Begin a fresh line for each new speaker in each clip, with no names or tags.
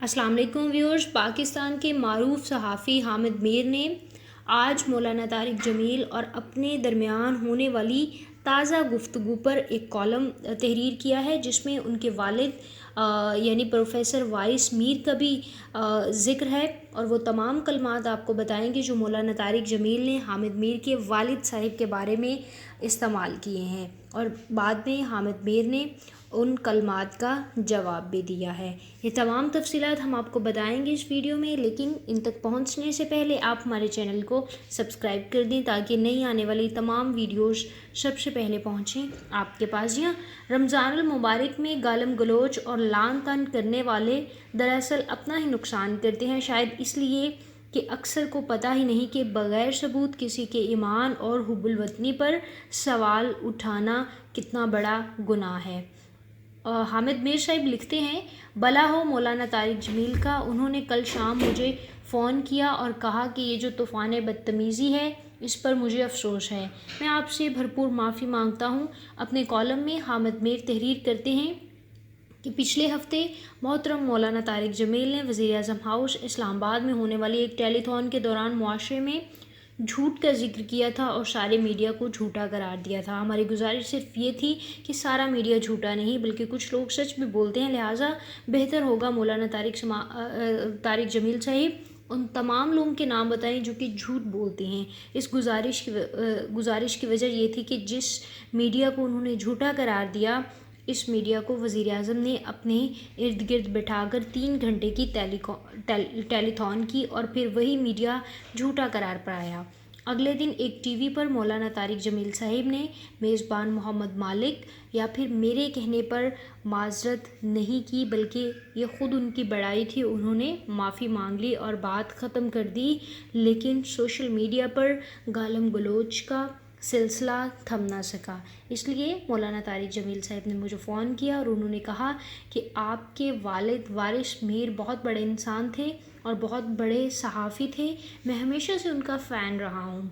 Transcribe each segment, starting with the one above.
अस्सलाम वालेकुम व्यूअर्स। पाकिस्तान के मारूफ सहाफ़ी हामिद मीर ने आज मौलाना तारिक जमील और अपने दरमियान होने वाली ताज़ा गुफ्तगू पर एक कॉलम तहरीर किया है, जिसमें उनके वालिद यानी प्रोफेसर वारिस मीर का भी ज़िक्र है, और वो तमाम कलमात आपको बताएंगे जो मौलाना तारिक जमील ने हामिद मीर के वालिद साहिब के बारे में इस्तेमाल किए हैं, और बाद में हामिद मीर ने उन कलमात का जवाब भी दिया है। ये तमाम तफसीलात हम आपको बताएंगे इस वीडियो में, लेकिन इन तक पहुंचने से पहले आप हमारे चैनल को सब्सक्राइब कर दें ताकि नई आने वाली तमाम वीडियोस सबसे पहले पहुंचें आपके पास। यहाँ रमज़ानुल मुबारक में गालम गलोच और लान तान करने वाले दरअसल अपना ही नुकसान करते हैं, शायद इसलिए कि अक्सर को पता ही नहीं कि बग़ैर सबूत किसी के ईमान और हुब्बुल वतनी पर सवाल उठाना कितना बड़ा गुनाह है। हामिद मीर साहब लिखते हैं, भला हो मौलाना तारिक जमील का, उन्होंने कल शाम मुझे फ़ोन किया और कहा कि ये जो तूफ़ान बदतमीज़ी है इस पर मुझे अफसोस है। मैं आपसे भरपूर माफ़ी मांगता हूँ। अपने कॉलम में हामिद मीर तहरीर करते हैं कि पिछले हफ्ते मोहतरम मौलाना तारिक जमील ने वज़ीर-ए-आज़म हाउस इस्लामाबाद में होने वाली एक टेलीथॉन के दौरान मुआशरे में झूठ का जिक्र किया था और सारे मीडिया को झूठा करार दिया था। हमारी गुजारिश सिर्फ ये थी कि सारा मीडिया झूठा नहीं बल्कि कुछ लोग सच भी बोलते हैं, लिहाजा बेहतर होगा मौलाना तारिक जमील साहिब उन तमाम लोगों के नाम बताएं जो कि झूठ बोलते हैं। इस गुजारिश की वजह ये थी कि जिस मीडिया को उन्होंने झूठा करार दिया, इस मीडिया को वज़ीर-ए-आज़म ने अपने इर्द गिर्द बिठाकर 3 घंटे की टेलीथॉन की और फिर वही मीडिया झूठा करार पाया। अगले दिन एक टीवी पर मौलाना तारिक जमील साहिब ने मेज़बान मोहम्मद मालिक या फिर मेरे कहने पर माजरत नहीं की, बल्कि ये ख़ुद उनकी बड़ाई थी। उन्होंने माफ़ी मांग ली और बात ख़त्म कर दी, लेकिन सोशल मीडिया पर गालम गलोच का सिलसिला थम ना सका। इसलिए मौलाना तारिक जमील साहब ने मुझे फ़ोन किया और उन्होंने कहा कि आपके वालिद वारिस मीर बहुत बड़े इंसान थे और बहुत बड़े सहाफ़ी थे, मैं हमेशा से उनका फ़ैन रहा हूँ।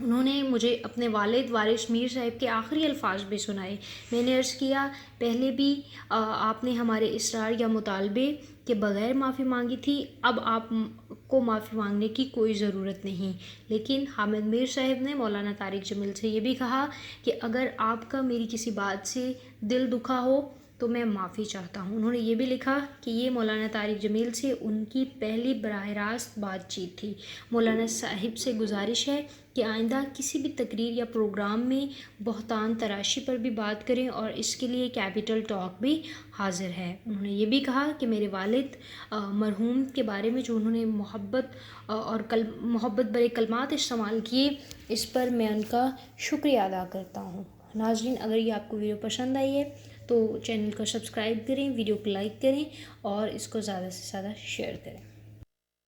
उन्होंने मुझे अपने वालिद वारिस मीर साहब के आखिरी अल्फाज भी सुनाए। मैंने अर्ज़ किया, पहले भी आपने हमारे इसरार या मुतालबे के बग़ैर माफ़ी मांगी थी, अब आपको माफ़ी मांगने की कोई ज़रूरत नहीं। लेकिन हामिद मीर साहब ने मौलाना तारिक जमील से ये भी कहा कि अगर आपका मेरी किसी बात से दिल दुखा हो तो मैं माफ़ी चाहता हूँ। उन्होंने ये भी लिखा कि ये मौलाना तारिक जमील से उनकी पहली बराह रास्त बातचीत थी। मौलाना साहिब से गुजारिश है कि आइंदा किसी भी तकरीर या प्रोग्राम में बहतान तराशी पर भी बात करें और इसके लिए कैपिटल टॉक भी हाजिर है। उन्होंने ये भी कहा कि मेरे वालिद मरहूम के बारे में जो उन्होंने मोहब्बत भरे कलमात इस्तेमाल किए, इस पर मैं उनका शुक्रिया अदा करता हूँ। नाज़रीन, अगर ये आपको वीडियो पसंद आई है तो चैनल को सब्सक्राइब करें, वीडियो को लाइक करें और इसको ज़्यादा से ज़्यादा शेयर करें।